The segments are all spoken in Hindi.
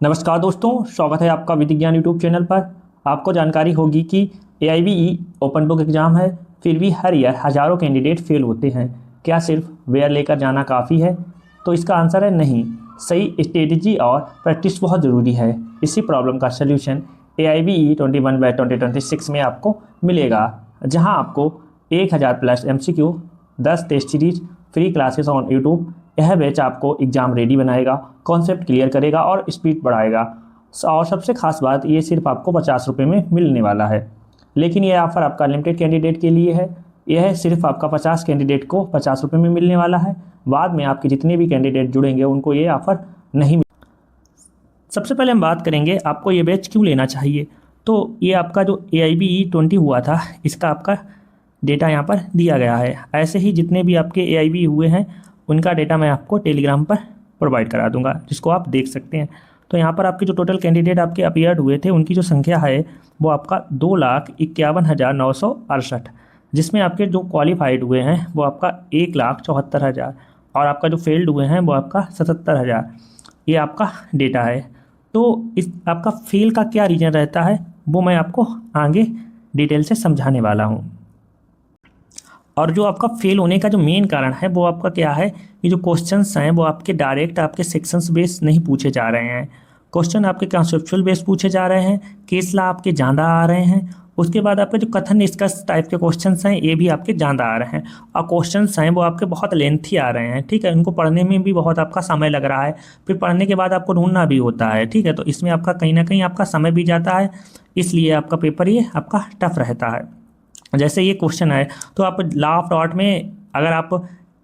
नमस्कार दोस्तों, स्वागत है आपका विधि ज्ञान यूट्यूब चैनल पर। आपको जानकारी होगी कि AIBE ओपन बुक एग्ज़ाम है, फिर भी हर ईयर हज़ारों कैंडिडेट फेल होते हैं। क्या सिर्फ वेयर लेकर जाना काफ़ी है? तो इसका आंसर है नहीं। सही स्ट्रेटजी और प्रैक्टिस बहुत ज़रूरी है। इसी प्रॉब्लम का सल्यूशन AIBE 21/2026 में आपको मिलेगा, जहाँ आपको 1000+ MCQ, 10 test series, free classes on YouTube. यह बैच आपको एग्ज़ाम रेडी बनाएगा, कॉन्सेप्ट क्लियर करेगा और स्पीड बढ़ाएगा। और सबसे खास बात, ये सिर्फ आपको 50 रुपये में मिलने वाला है। लेकिन ये ऑफ़र आपका लिमिटेड कैंडिडेट के लिए है। यह सिर्फ आपका 50 कैंडिडेट को 50 रुपये में मिलने वाला है। बाद में आपके जितने भी कैंडिडेट जुड़ेंगे उनको ये ऑफ़र नहीं मिल। सबसे पहले हम बात करेंगे आपको ये बैच क्यों लेना चाहिए। तो ये आपका जो AIBE 20 हुआ था, इसका आपका डेटा यहाँ पर दिया गया है। ऐसे ही जितने भी आपके AIBE हुए हैं उनका डेटा मैं आपको टेलीग्राम पर प्रोवाइड करा दूंगा, जिसको आप देख सकते हैं। तो यहाँ पर आपके जो टोटल कैंडिडेट आपके अपीयर्ड हुए थे उनकी जो संख्या है वो आपका 2,51,968, जिसमें आपके जो क्वालिफाइड हुए हैं वो आपका 1,74,000 और आपका जो फेल्ड हुए हैं वो आपका 77,000। ये आपका डेटा है। तो इस आपका फेल का क्या रीज़न रहता है वो मैं आपको आगे डिटेल से समझाने वाला हूँ। और जो आपका फेल होने का जो मेन कारण है वो आपका क्या है, ये जो क्वेश्चंस हैं वो आपके डायरेक्ट आपके सेक्शंस बेस नहीं पूछे जा रहे हैं। क्वेश्चन आपके कॉन्सेप्चुअल बेस पूछे जा रहे हैं, केस ला आपके ज़्यादा आ रहे हैं। उसके बाद आपके जो कथन निष्कर्ष टाइप के क्वेश्चंस हैं ये भी आपके ज़्यादा आ रहे हैं। और क्वेश्चंस हैं वो आपके बहुत लेंथी आ रहे हैं, ठीक है। उनको पढ़ने में भी बहुत आपका समय लग रहा है, फिर पढ़ने के बाद आपको ढूंढना भी होता है, ठीक है। तो इसमें आपका कहीं ना कहीं आपका समय भी जाता है, इसलिए आपका पेपर ये आपका टफ रहता है। जैसे ये क्वेश्चन है तो आप लॉ ऑफ डॉट में अगर आप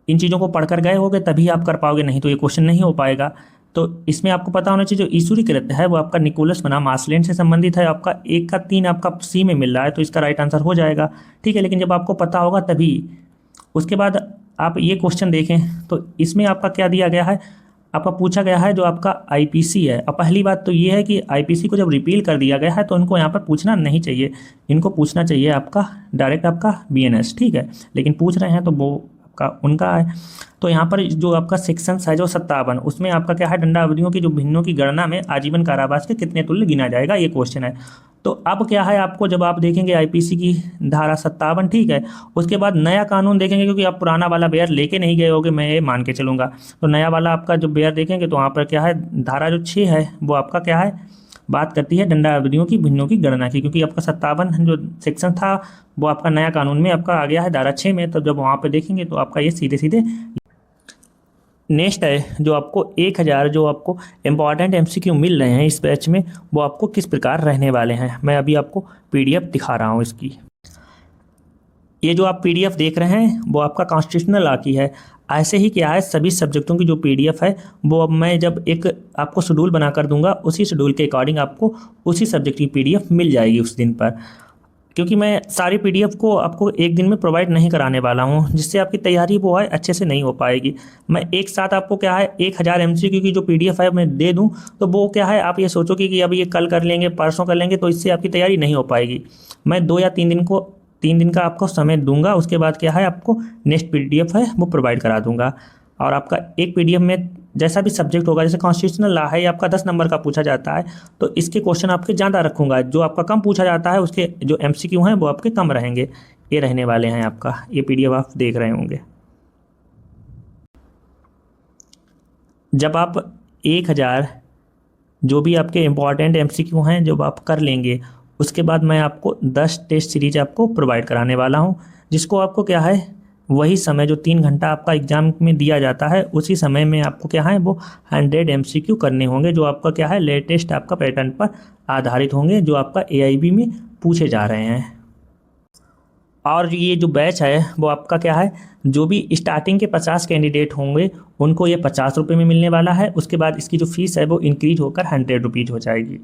इन चीज़ों को पढ़कर गए होगे तभी आप कर पाओगे, नहीं तो ये क्वेश्चन नहीं हो पाएगा। तो इसमें आपको पता होना चाहिए जो ईश्वरीकृत है वो आपका निकोलस बनाम मार्सलैंड से संबंधित है। आपका 1 का 3 आपका सी में मिल रहा है, तो इसका राइट आंसर हो जाएगा, ठीक है। लेकिन जब आपको पता होगा तभी। उसके बाद आप ये क्वेश्चन देखें तो इसमें आपका क्या दिया गया है, आपका पूछा गया है जो आपका IPC है। अब पहली बात तो ये है कि IPC को जब रिपील कर दिया गया है तो इनको यहाँ पर पूछना नहीं चाहिए, इनको पूछना चाहिए आपका डायरेक्ट आपका BNS, ठीक है। लेकिन पूछ रहे हैं तो वो आपका उनका है। तो यहाँ पर जो आपका सेक्शंस है जो 57, उसमें आपका क्या है, दंड अवधियों की जो भिन्नों की गणना में आजीवन कारावास के कितने तुल्य गिना जाएगा, ये क्वेश्चन है। तो अब क्या है, आपको जब आप देखेंगे IPC की धारा 57, ठीक है, उसके बाद नया कानून देखेंगे, क्योंकि आप पुराना वाला बेयर लेके नहीं गए होगे, मैं ये मान के चलूँगा। तो नया वाला आपका जो बेयर देखेंगे तो वहाँ पर क्या है, धारा जो 6 है वो आपका क्या है, बात करती है दंडावधियों की भिन्नों की गणना की, क्योंकि आपका 57 जो सेक्शन था वो आपका नया कानून में आपका आ गया है धारा 6 में। तो जब वहाँ पे देखेंगे तो आपका ये सीधे सीधे नेक्स्ट है जो आपको 1000 जो आपको इम्पॉर्टेंट MCQ मिल रहे हैं इस बैच में, वो आपको किस प्रकार रहने वाले हैं। मैं अभी आपको PDF दिखा रहा हूँ इसकी। ये जो आप PDF देख रहे हैं वो आपका कॉन्स्टिट्यूशनल लॉ की है। ऐसे ही क्या है, सभी सब्जेक्टों की जो PDF है वो अब मैं जब एक आपको शेड्यूल बना कर दूंगा, उसी शेड्यूल के अकॉर्डिंग आपको उसी सब्जेक्ट की PDF मिल जाएगी उस दिन पर। क्योंकि मैं सारी PDF को आपको एक दिन में प्रोवाइड नहीं कराने वाला हूँ, जिससे आपकी तैयारी वो है अच्छे से नहीं हो पाएगी। मैं एक साथ आपको क्या है 1000 MCQ की जो PDF है मैं दे दूँ, तो वो क्या है, आप ये सोचोगे कि अब ये कल कर लेंगे परसों कर लेंगे, तो इससे आपकी तैयारी नहीं हो पाएगी। मैं 2 या 3 दिन का आपको समय दूंगा, उसके बाद क्या है आपको नेक्स्ट PDF है वो प्रोवाइड करा दूंगा। और आपका एक PDF में जैसा भी सब्जेक्ट होगा, जैसे कॉन्स्टिट्यूशनल लॉ है, ये आपका 10 नंबर का पूछा जाता है, तो इसके क्वेश्चन आपके ज़्यादा रखूँगा। जो आपका कम पूछा जाता है उसके जो MCQ हैं वो आपके कम रहेंगे। ये रहने वाले हैं आपका, ये PDF आप देख रहे होंगे। जब आप 1000 जो भी आपके इम्पॉर्टेंट MCQ हैं जब आप कर लेंगे, उसके बाद मैं आपको 10 टेस्ट सीरीज आपको प्रोवाइड कराने वाला हूँ, जिसको आपको क्या है वही समय जो 3 घंटा आपका एग्जाम में दिया जाता है, उसी समय में आपको क्या है वो 100 MCQ करने होंगे, जो आपका क्या है लेटेस्ट आपका पैटर्न पर आधारित होंगे, जो आपका AIB में पूछे जा रहे हैं। और ये जो बैच है वो आपका क्या है, जो भी स्टार्टिंग के 50 कैंडिडेट होंगे उनको ये 50 रुपये में मिलने वाला है। उसके बाद इसकी जो फीस है वो इंक्रीज होकर 100 रुपीज़ हो जाएगी।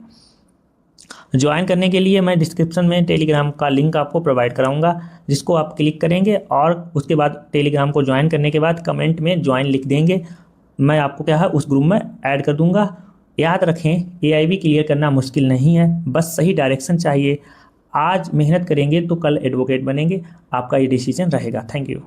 ज्वाइन करने के लिए मैं डिस्क्रिप्शन में टेलीग्राम का लिंक आपको प्रोवाइड कराऊंगा, जिसको आप क्लिक करेंगे और उसके बाद टेलीग्राम को ज्वाइन करने के बाद कमेंट में ज्वाइन लिख देंगे। मैं आपको क्या है उस ग्रुप में ऐड कर दूंगा। याद रखें, AIB क्लियर करना मुश्किल नहीं है, बस सही डायरेक्शन चाहिए। आज मेहनत करेंगे तो कल एडवोकेट बनेंगे, आपका ये डिसीजन रहेगा। Thank you.